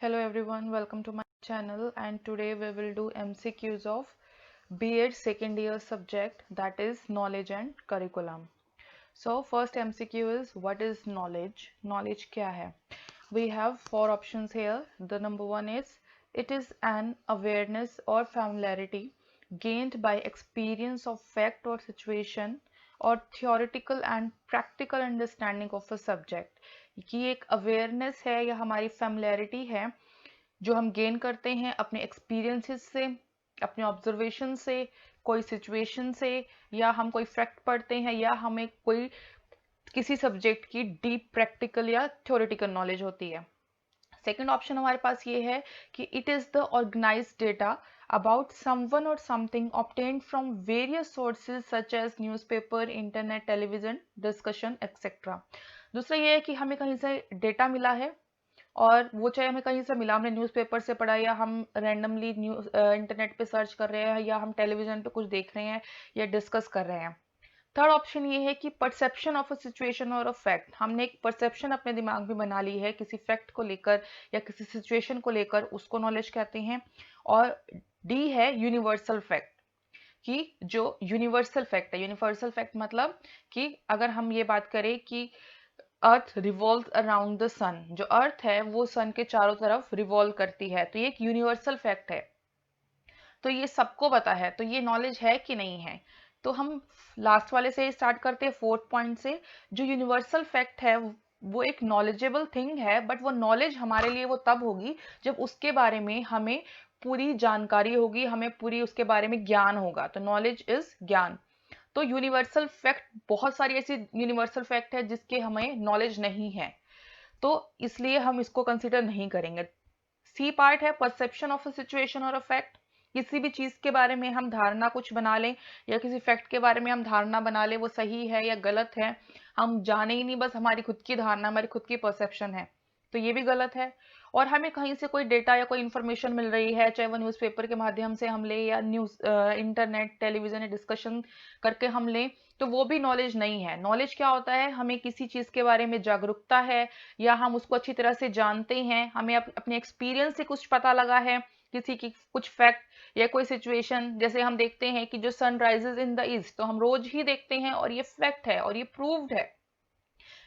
Hello everyone, welcome to my channel, and today we will do MCQs of B.Ed second year subject, that is knowledge and curriculum. So first MCQ is what is knowledge? Knowledge क्या है? We have four options here. The number one is it is an awareness or familiarity gained by experience of fact or situation or theoretical and practical understanding of a subject. कि एक awareness है या हमारी familiarity है जो हम gain करते हैं अपने एक्सपीरियंसेस से, अपने ऑब्जर्वेशन से, कोई सिचुएशन से, या हम कोई फैक्ट पढ़ते हैं, या हमें कोई किसी सब्जेक्ट की डीप प्रैक्टिकल या थ्योरेटिकल नॉलेज होती है। सेकंड ऑप्शन हमारे पास ये है कि it is the organised data about someone or something obtained from various sources such as newspaper, internet, television, discussion, etc. दूसरा ये है कि हमें कहीं से डेटा मिला है, और वो चाहे हमें कहीं से मिला, हमने न्यूज़पेपर से पढ़ा, या हम रैंडमली इंटरनेट पे सर्च कर रहे हैं, या हम टेलीविजन पे कुछ देख रहे हैं या डिस्कस कर रहे हैं। थर्ड ऑप्शन ये है कि परसेप्शन ऑफ अ सिचुएशन और अ फैक्ट, हमने एक परसेप्शन अपने दिमाग में बना ली है किसी फैक्ट को लेकर या किसी सिचुएशन को लेकर, उसको नॉलेज कहते हैं। और डी है यूनिवर्सल फैक्ट, कि जो यूनिवर्सल फैक्ट है, यूनिवर्सल फैक्ट मतलब कि अगर हम ये बात करें कि अर्थ रिवॉल्व अराउंड द सन, जो अर्थ है वो सन के चारों तरफ रिवॉल्व करती है, तो ये एक यूनिवर्सल फैक्ट है। तो ये सबको पता है, तो ये नॉलेज है कि नहीं है। तो हम लास्ट वाले से स्टार्ट करते हैं, फोर्थ पॉइंट से। जो यूनिवर्सल फैक्ट है वो एक नॉलेजेबल थिंग है, बट वो नॉलेज हमारे लिए वो तब होगी जब उसके बारे में हमें पूरी जानकारी होगी, हमें पूरी उसके बारे में ज्ञान होगा। तो नॉलेज इज ज्ञान। तो यूनिवर्सल फैक्ट, बहुत सारी ऐसी यूनिवर्सल फैक्ट है जिसके हमें नॉलेज नहीं है, तो इसलिए हम इसको कंसिडर नहीं करेंगे। सी पार्ट है परसेप्शन ऑफ अ सिचुएशन और अ फैक्ट, किसी भी चीज के बारे में हम धारणा कुछ बना लें, या किसी फैक्ट के बारे में हम धारणा बना लें, वो सही है या गलत है हम जाने ही नहीं, बस हमारी खुद की धारणा, हमारी खुद की परसेप्शन है, तो ये भी गलत है। और हमें कहीं से कोई डेटा या कोई इंफॉर्मेशन मिल रही है, चाहे वो न्यूज़पेपर के माध्यम से हम ले, या न्यूज़ इंटरनेट टेलीविजन या डिस्कशन करके हम लें, तो वो भी नॉलेज नहीं है। नॉलेज क्या होता है? हमें किसी चीज़ के बारे में जागरूकता है, या हम उसको अच्छी तरह से जानते हैं, हमें अपने एक्सपीरियंस से कुछ पता लगा है, किसी की कुछ फैक्ट या कोई सिचुएशन। जैसे हम देखते हैं कि जो sun rises in the east, तो हम रोज ही देखते हैं और ये फैक्ट है और ये प्रूव्ड है।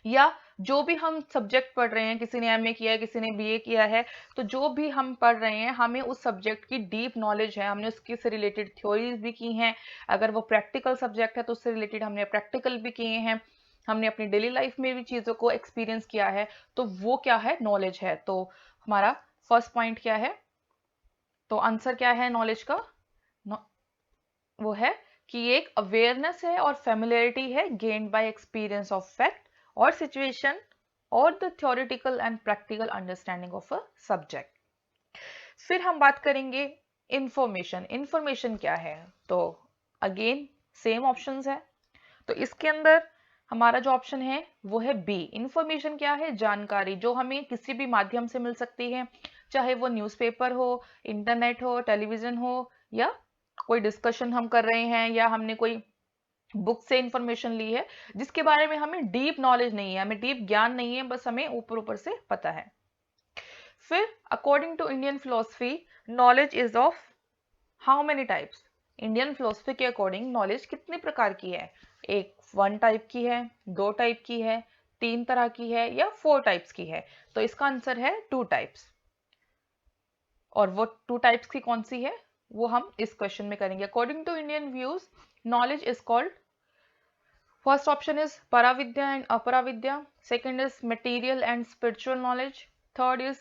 या जो भी हम सब्जेक्ट पढ़ रहे हैं, किसी ने एमए किया है, किसी ने बीए किया है, तो जो भी हम पढ़ रहे हैं हमें उस सब्जेक्ट की डीप नॉलेज है, हमने उसके से रिलेटेड थ्योरीज भी की हैं। अगर वो प्रैक्टिकल सब्जेक्ट है तो उससे रिलेटेड हमने प्रैक्टिकल भी किए हैं, हमने अपनी डेली लाइफ में भी चीज़ों को एक्सपीरियंस किया है, तो वो क्या है? नॉलेज है। तो हमारा फर्स्ट पॉइंट क्या है? तो आंसर क्या है नॉलेज का? वो है कि ये एक अवेयरनेस है और फेमिलियरिटी है gained by experience of fact और सिचुएशन और the theoretical and practical understanding of a subject. फिर हम बात करेंगे इंफॉर्मेशन। इंफॉर्मेशन क्या है? तो अगेन सेम ऑप्शंस है, तो इसके अंदर हमारा जो ऑप्शन है वो है बी। इंफॉर्मेशन क्या है? जानकारी, जो हमें किसी भी माध्यम से मिल सकती है, चाहे वो न्यूज़पेपर हो, इंटरनेट हो, टेलीविजन हो, या कोई डिस्कशन हम कर रहे हैं, या हमने कोई बुक से इंफॉर्मेशन ली है जिसके बारे में हमें डीप नॉलेज नहीं है, हमें डीप ज्ञान नहीं है, बस हमें ऊपर ऊपर से पता है। फिर according to Indian philosophy, knowledge is of how many types? Indian philosophy के अकॉर्डिंग नॉलेज कितने प्रकार की है? एक वन टाइप की है, दो टाइप की है, तीन तरह की है, या फोर टाइप्स की है? तो इसका आंसर है टू टाइप्स। और वो टू टाइप्स की कौन सी है वो हम इस क्वेश्चन में करेंगे। According to Indian views, knowledge is called, first option is paravidya and aparavidya, second is material and spiritual knowledge, third is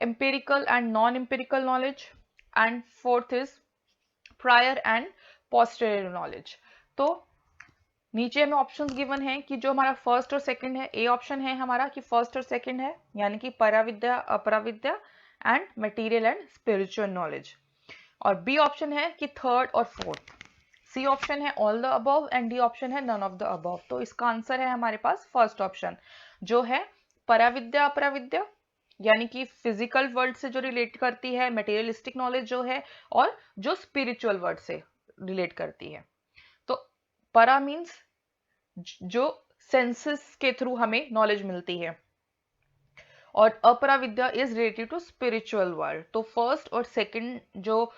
empirical and non-empirical knowledge, and fourth is prior and posterior knowledge। तो नीचे हमें options given है कि जो हमारा first और second है, A option है हमारा कि फर्स्ट और सेकंड है, यानी कि Paravidya, Aparavidya and material and spiritual knowledge, और बी ऑप्शन है कि थर्ड और फोर्थ, सी ऑप्शन है all the above, and D option है नन ऑफ द अबव। तो इसका आंसर है हमारे पास फर्स्ट ऑप्शन, जो है पराविद्या अपराविद्या, यानी कि फिजिकल वर्ल्ड से जो रिलेट करती है, मटेरियलिस्टिक नॉलेज जो है, और जो स्पिरिचुअल वर्ल्ड से रिलेट करती है। तो परा मीन्स जो सेंसेस के थ्रू हमें नॉलेज मिलती है, और Aparavidya is related to spiritual world. तो फर्स्ट और सेकंड जो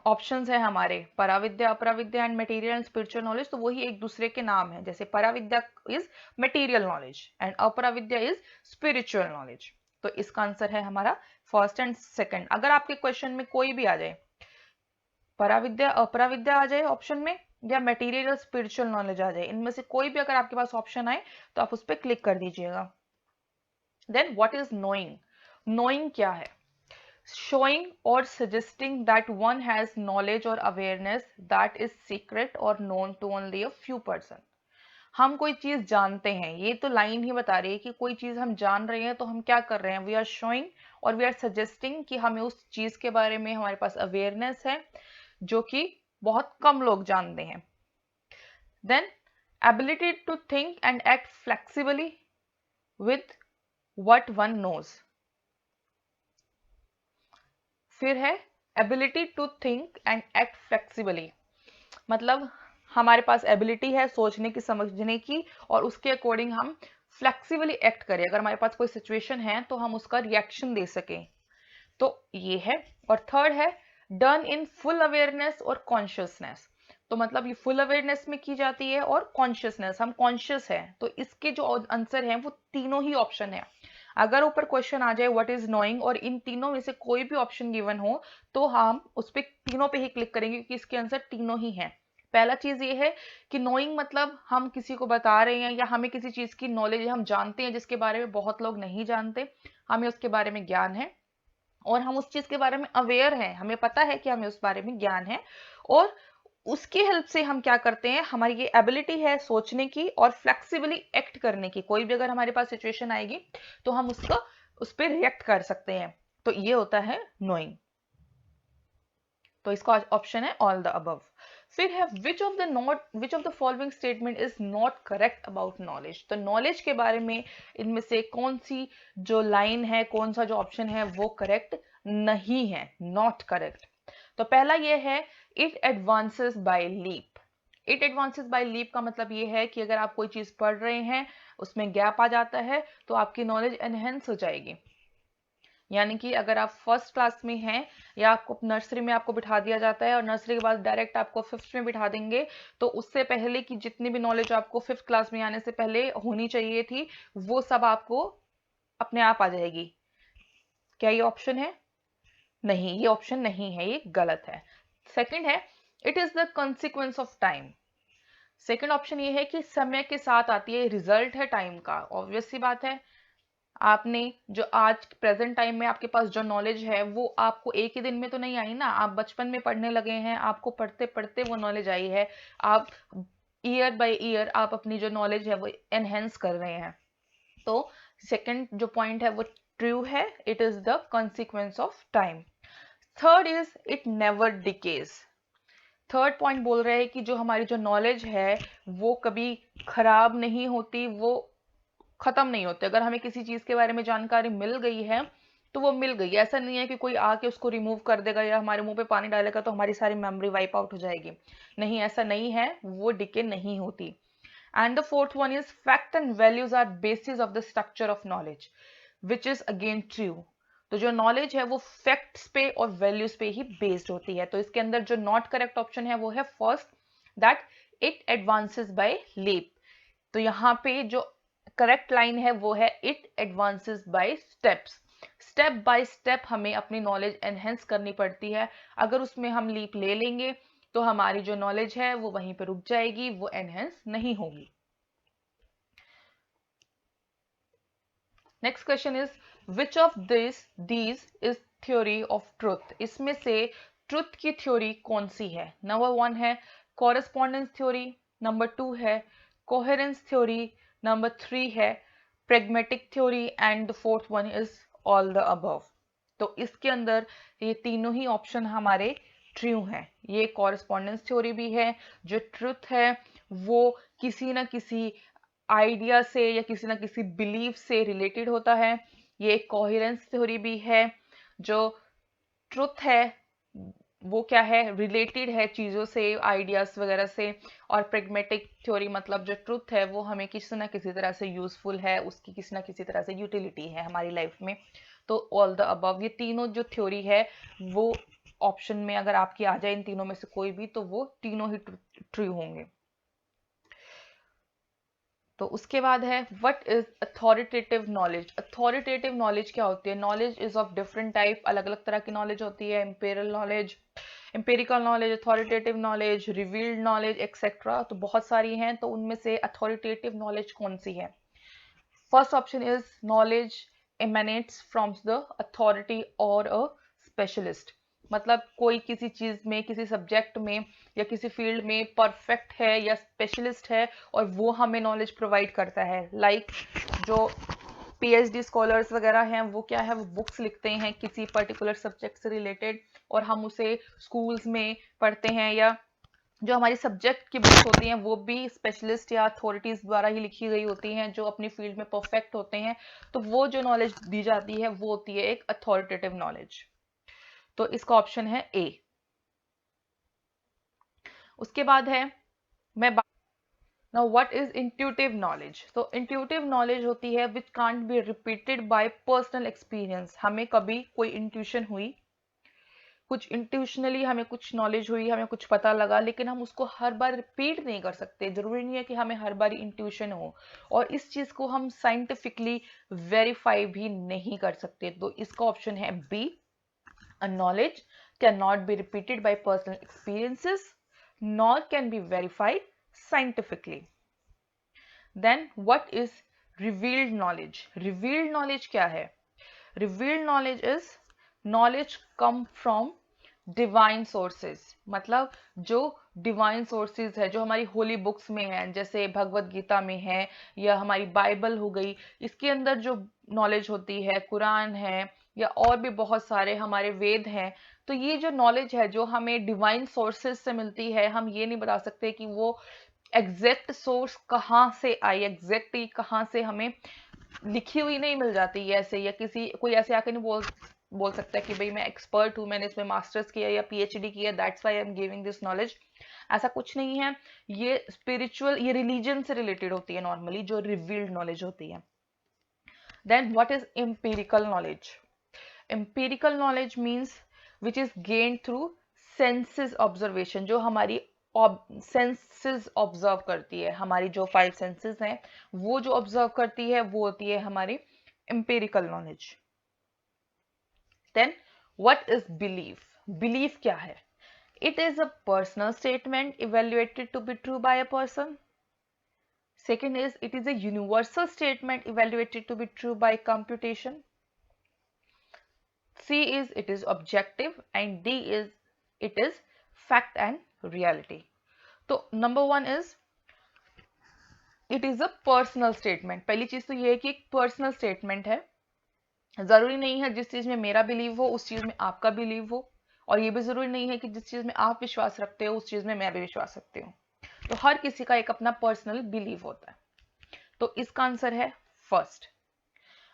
ऑप्शंस है हमारे, Paravidya, Aparavidya and material and spiritual knowledge, तो वही एक दूसरे के नाम है। जैसे Paravidya is material knowledge and Aparavidya is spiritual knowledge. तो इसका आंसर है हमारा फर्स्ट एंड सेकंड। अगर आपके क्वेश्चन में कोई भी आ जाए, पराविद्या अपराविद्या आ जाए ऑप्शन में, या मटेरियल या स्पिरिचुअल नॉलेज आ जाए, इनमें से कोई भी अगर आपके पास ऑप्शन आए तो आप उस पर क्लिक कर दीजिएगा। Then what is knowing? Knowing क्या है? Showing or suggesting that one has knowledge or awareness that is secret or known to only a few person। हम कोई चीज जानते हैं, ये तो लाइन ही बता रही है कि कोई चीज हम जान रहे हैं, तो हम क्या कर रहे हैं, वी आर शोइंग और वी आर सजेस्टिंग कि हमें उस चीज के बारे में हमारे पास अवेयरनेस है जो कि बहुत कम लोग जानते हैं। Then ability to think and act flexibly with what one knows। फिर है ability to think and act flexibly, मतलब हमारे पास एबिलिटी है सोचने की, समझने की, और उसके अकॉर्डिंग हम फ्लेक्सिबली एक्ट करें। अगर हमारे पास कोई सिचुएशन है तो हम उसका रिएक्शन दे सकें, तो ये है। और थर्ड है डन इन फुल अवेयरनेस और कॉन्शियसनेस। तो मतलब ये फुल अवेयरनेस में की जाती है और कॉन्शियसनेस, हम कॉन्शियस है। तो इसके जो आंसर है वो तीनों ही ऑप्शन है। अगर ऊपर क्वेश्चन आ जाए व्हाट इज नोइंग और इन तीनों में से कोई भी ऑप्शन गिवन हो, तो हम उस पर तीनों पे ही क्लिक करेंगे क्योंकि इसके आंसर तीनों ही हैं। पहला चीज ये है कि नोइंग मतलब हम किसी को बता रहे हैं या हमें किसी चीज की नॉलेज है, हम जानते हैं जिसके बारे में बहुत लोग नहीं जानते, हमें उसके बारे में ज्ञान है और हम उस चीज के बारे में अवेयर हैं, हमें पता है कि हमें उस बारे में ज्ञान है, और उसकी हेल्प से हम क्या करते हैं, हमारी ये एबिलिटी है सोचने की और फ्लेक्सिबली एक्ट करने की। कोई भी अगर हमारे पास सिचुएशन आएगी तो हम उस पर रिएक्ट कर सकते हैं। तो ये होता है नोइंग। तो इसका ऑप्शन है ऑल द अबव। फिर है which of the following statement is not correct about knowledge. तो नॉलेज के बारे में इनमें से कौन सी जो लाइन है, कौन सा जो ऑप्शन है वो करेक्ट नहीं है, नॉट करेक्ट। तो पहला ये है it advances by leap. It advances by leap का मतलब ये है कि अगर आप कोई चीज पढ़ रहे हैं, उसमें गैप आ जाता है, तो आपकी नॉलेज एनहेंस हो जाएगी। यानी कि अगर आप फर्स्ट क्लास में हैं या आपको नर्सरी में आपको बिठा दिया जाता है और नर्सरी के बाद डायरेक्ट आपको फिफ्थ में बिठा देंगे, तो उससे पहले की जितनी भी नॉलेज आपको फिफ्थ क्लास में आने से पहले होनी चाहिए थी, वो सब आपको अपने आप आ जाएगी। क्या ये ऑप्शन है? नहीं, ये ऑप्शन नहीं है, ये गलत है। सेकंड है it is the consequence of time. Second option ये है कि समय के साथ आती है, रिजल्ट है टाइम का। ऑब्वियस सी बात है, आपने जो आज प्रेजेंट टाइम में आपके पास जो नॉलेज है वो आपको एक ही दिन में तो नहीं आई ना, आप बचपन में पढ़ने लगे हैं, आपको पढ़ते पढ़ते वो नॉलेज आई है, आप ईयर बाय ईयर आप अपनी जो नॉलेज है वो एनहेंस कर रहे हैं। तो सेकंड जो पॉइंट है वो ट्रू है, it is the consequence of time. Third is it never decays. Third point बोल रहे हैं कि जो हमारी जो नॉलेज है वो कभी खराब नहीं होती, वो खत्म नहीं होते। अगर हमें किसी चीज के बारे में जानकारी मिल गई है तो वो मिल गई, ऐसा नहीं है कि कोई आके उसको रिमूव कर देगा या हमारे मुंह पे पानी डालेगा तो हमारी सारी मेमोरी वाइप आउट हो जाएगी। नहीं, ऐसा नहीं है, वो डिके नहीं होती। And the fourth one is fact and values are basis of the structure of knowledge which is again true. तो जो नॉलेज है वो फैक्ट्स पे और वैल्यूज पे ही बेस्ड होती है। तो इसके अंदर जो नॉट करेक्ट ऑप्शन है वो है first, that it advances by leap. तो यहाँ पे जो करेक्ट लाइन है वो है it advances by steps. Step by step हमें अपनी नॉलेज एनहेंस करनी पड़ती है। अगर उसमें हम लीप ले लेंगे तो हमारी जो नॉलेज है वो वहीं पर रुक जाएगी, वो एनहेंस नहीं होगी। Next question is which of these is theory of truth. इसमें से ट्रुथ की थ्योरी कौन सी है? नंबर 1 है कॉरेस्पॉन्डेंस थ्योरी, नंबर 2 है कोहेरेंस थ्योरी, नंबर 3 है pragmatic theory and the fourth one is all the above. तो इसके अंदर ये तीनों ही ऑप्शन हमारे ट्रू हैं। ये कॉरेस्पॉन्डेंस थ्योरी भी है, जो ट्रुथ है वो किसी ना किसी आइडिया से या किसी ना किसी बिलीफ से रिलेटेड होता है। ये कोहेरेंस थ्योरी भी है, जो ट्रुथ है वो क्या है, रिलेटेड है चीज़ों से, आइडियाज वगैरह से। और प्रेगमेटिक थ्योरी मतलब जो ट्रुथ है वो हमें किसी ना किसी तरह से यूजफुल है, उसकी किसी ना किसी तरह से यूटिलिटी है हमारी लाइफ में। तो ऑल द अबव, ये तीनों जो थ्योरी है वो ऑप्शन में अगर आपकी आ जाए इन तीनों में से कोई भी, तो वो तीनों ही ट्रू होंगे। तो उसके बाद है what is authoritative knowledge. Authoritative knowledge क्या होती है? Knowledge is of different type, अलग अलग तरह की नॉलेज होती है। Imperial knowledge, empirical knowledge, authoritative knowledge, revealed knowledge et cetera, तो बहुत सारी हैं। तो उनमें से अथॉरिटेटिव नॉलेज कौन सी है? First option is knowledge emanates from the authority और अ स्पेशलिस्ट। मतलब कोई किसी चीज में, किसी सब्जेक्ट में या किसी फील्ड में परफेक्ट है या स्पेशलिस्ट है और वो हमें नॉलेज प्रोवाइड करता है। लाइक जो पीएचडी स्कॉलर्स वगैरह हैं वो क्या है, वो बुक्स लिखते हैं किसी पर्टिकुलर सब्जेक्ट से रिलेटेड और हम उसे स्कूल्स में पढ़ते हैं, या जो हमारी सब्जेक्ट की बुक्स होती हैं वो भी स्पेशलिस्ट या अथॉरिटीज द्वारा ही लिखी गई होती हैं जो अपनी फील्ड में परफेक्ट होते हैं। तो वो जो नॉलेज दी जाती है वो होती है एक अथॉरिटेटिव नॉलेज। तो इसका ऑप्शन है ए। उसके बाद है, मैं now what is intuitive knowledge. तो इंट्यूटिव नॉलेज होती है which can't be repeated by personal experience. हमें कभी कोई इंट्यूशन हुई, कुछ इंट्यूशनली हमें कुछ नॉलेज हुई, हमें कुछ पता लगा, लेकिन हम उसको हर बार रिपीट नहीं कर सकते। जरूरी नहीं है कि हमें हर बार इंट्यूशन हो, और इस चीज को हम साइंटिफिकली वेरीफाई भी नहीं कर सकते। तो इसका ऑप्शन है B, a knowledge can not be repeated by personal experiences nor can be verified scientifically. Then what is revealed knowledge. Revealed knowledge क्या है? Revealed knowledge is knowledge come from divine sources. मतलब जो divine sources है, जो हमारी holy books में है, जैसे भगवत गीता में है या हमारी बाइबल हो गई, इसके अंदर जो नॉलेज होती है, कुरान है या और भी बहुत सारे हमारे वेद हैं। तो ये जो नॉलेज है जो हमें डिवाइन सोर्सेज से मिलती है, हम ये नहीं बता सकते कि वो एग्जैक्ट सोर्स कहाँ से आई, एग्जैक्टली कहाँ से हमें लिखी हुई नहीं मिल जाती है ऐसे, या किसी कोई ऐसे आके नहीं बोल सकता है कि भाई मैं एक्सपर्ट हूं, मैंने इसमें मास्टर्स किया या पीएचडी किया, that's why I am giving this knowledge. ऐसा कुछ नहीं है। ये स्पिरिचुअल, ये रिलीजन से रिलेटेड होती है नॉर्मली, जो रिवील्ड नॉलेज होती है। Then what is empirical knowledge. Empirical knowledge means which is gained through senses observation. जो हमारी सेंसेस ऑब्जर्व करती है, हमारी जो 5 सेंसेस हैं वो जो ऑब्जर्व करती है वो होती है हमारी empirical knowledge. Then what is belief. Belief क्या है? It is a personal statement evaluated to be true by a person. Second is it is a universal statement evaluated to be true by computation. C is it is objective, and D is it is fact and reality. तो number 1 is it is a personal statement. पहली चीज तो ये है कि एक personal statement है। जरूरी नहीं है जिस चीज में मेरा बिलीव हो उस चीज में आपका बिलीव हो, और ये भी जरूरी नहीं है कि जिस चीज में आप विश्वास रखते हो उस चीज में मैं भी विश्वास रखती हूँ। तो हर किसी का एक अपना पर्सनल बिलीव होता है। तो इसका आंसर है फर्स्ट।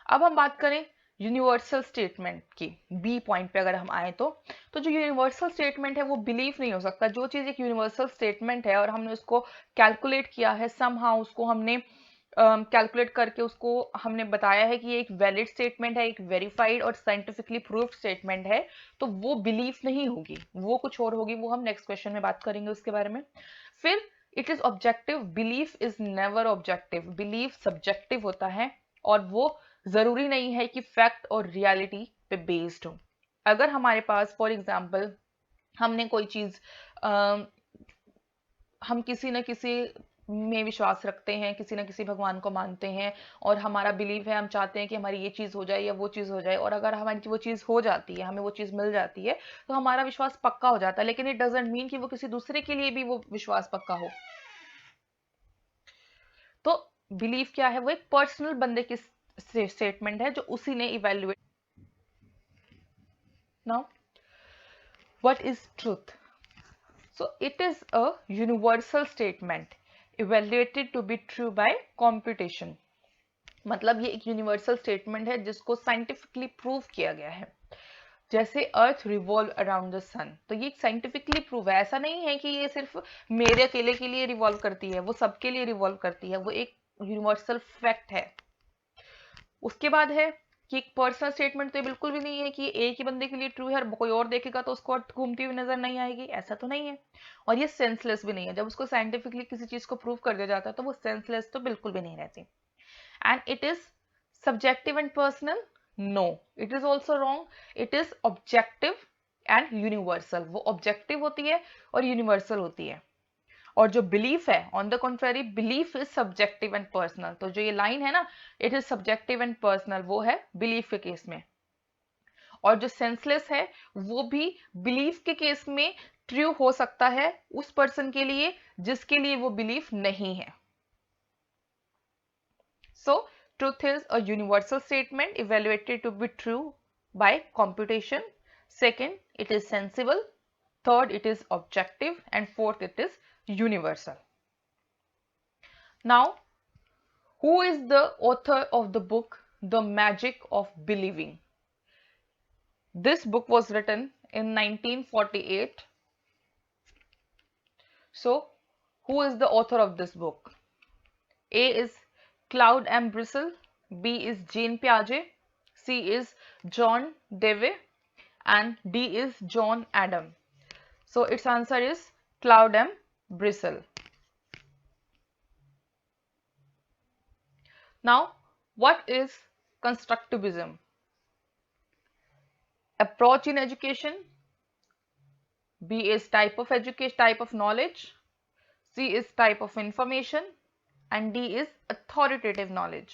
अब हम बात करें यूनिवर्सल स्टेटमेंट की, बी पॉइंट पे अगर हम आए तो जो यूनिवर्सल स्टेटमेंट है वो बिलीफ नहीं हो सकता। जो चीज एक यूनिवर्सल स्टेटमेंट है और हमने उसको कैलकुलेट किया है, समहाउ उसको हमने कैलकुलेट करके उसको हमने बताया है कि ये एक वैलिड स्टेटमेंट है, एक वेरीफाइड और साइंटिफिकली प्रूव्ड स्टेटमेंट है, तो वो बिलीफ नहीं होगी, वो कुछ और होगी। वो हम नेक्स्ट क्वेश्चन में बात करेंगे उसके बारे में। फिर it is objective. Belief is never objective. Belief subjective होता है और वो जरूरी नहीं है कि फैक्ट और रियलिटी पे बेस्ड हो। अगर हमारे पास फॉर एग्जाम्पल हमने कोई चीज, हम किसी न किसी में विश्वास रखते हैं, किसी न किसी भगवान को मानते हैं और हमारा बिलीव है, हम चाहते हैं कि हमारी ये चीज हो जाए या वो चीज हो जाए, और अगर हमारी वो चीज हो जाती है, हमें वो चीज मिल जाती है, तो हमारा विश्वास पक्का हो जाता है। लेकिन इट डजंट मीन कि वो किसी दूसरे के लिए भी वो विश्वास पक्का हो। तो बिलीफ क्या है? वो एक पर्सनल बंदे की स्टेटमेंट है जो उसी ने evaluate. Now what is truth. So it is a universal statement evaluated to be true by computation. मतलब ये एक यूनिवर्सल स्टेटमेंट है जिसको साइंटिफिकली प्रूव किया गया है। जैसे अर्थ रिवॉल्व अराउंड द सन। तो ये साइंटिफिकली प्रूव है, ऐसा नहीं है कि ये सिर्फ मेरे अकेले के लिए रिवॉल्व करती है, वो सबके लिए रिवॉल्व करती है, वो एक यूनिवर्सल फैक्ट है। उसके बाद है कि एक पर्सनल स्टेटमेंट तो ये बिल्कुल भी नहीं है कि एक ही बंदे के लिए ट्रू है और कोई और देखेगा तो उसको अर्थ घूमती हुई नजर नहीं आएगी, ऐसा तो नहीं है। और ये सेंसलेस भी नहीं है, जब उसको साइंटिफिकली किसी चीज को प्रूव कर दिया जाता है तो वो सेंसलेस तो बिल्कुल भी नहीं रहती। And it is subjective and personal, no, it is also wrong. It is objective and universal, वो ऑब्जेक्टिव होती है और यूनिवर्सल होती है। और जो बिलीफ है, on the contrary, belief is subjective and personal. तो जो ये लाइन है ना, it is subjective and personal, वो है बिलीफ के केस में। और जो सेंसलेस है वो भी बिलीफ के केस में ट्रू हो सकता है उस पर्सन के लिए जिसके लिए वो बिलीफ नहीं है। So, truth is a universal statement evaluated to be true by computation. Second, it is sensible. Third, it is objective. And fourth, it is universal. Now, who is the author of the book The Magic of Believing? This book was written in 1948. So, who is the author of this book? A is Claude M. Brissell, B is Jean Piaget, C is John Dewey, and D is John Adam. So its answer is Claude M. Brissell. Now, what is constructivism? Approach in education. B is type of education, type of knowledge. C is type of information, and D is authoritative knowledge.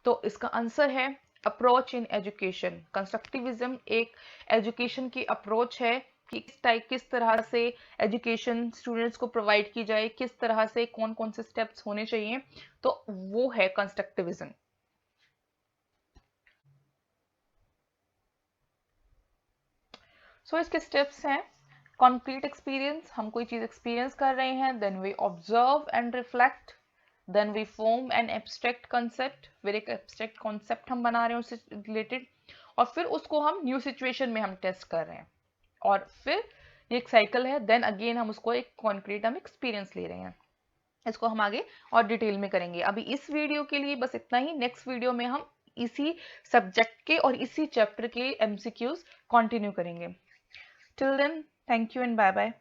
तो इसका answer है approach in education. Constructivism एक education की approach है कि किस तरह से एजुकेशन स्टूडेंट्स को प्रोवाइड की जाए, किस तरह से कौन कौन से स्टेप्स होने चाहिए, तो वो है कंस्ट्रक्टिविज्म। सो इसके स्टेप्स हैं कॉन्क्रीट एक्सपीरियंस, हम कोई चीज एक्सपीरियंस कर रहे हैं, then we observe and reflect, then we form an abstract concept, फिर एक एब्स्ट्रैक्ट कॉन्सेप्ट हम बना रहे हैं उससे रिलेटेड, और फिर उसको हम न्यू सिचुएशन में हम टेस्ट कर रहे हैं, और फिर ये एक साइकिल है, देन अगेन हम उसको एक कॉन्क्रीट हम एक्सपीरियंस ले रहे हैं। इसको हम आगे और डिटेल में करेंगे। अभी इस वीडियो के लिए बस इतना ही। नेक्स्ट वीडियो में हम इसी सब्जेक्ट के और इसी चैप्टर के एमसीक्यूज कंटिन्यू करेंगे। Till then, thank you and bye bye.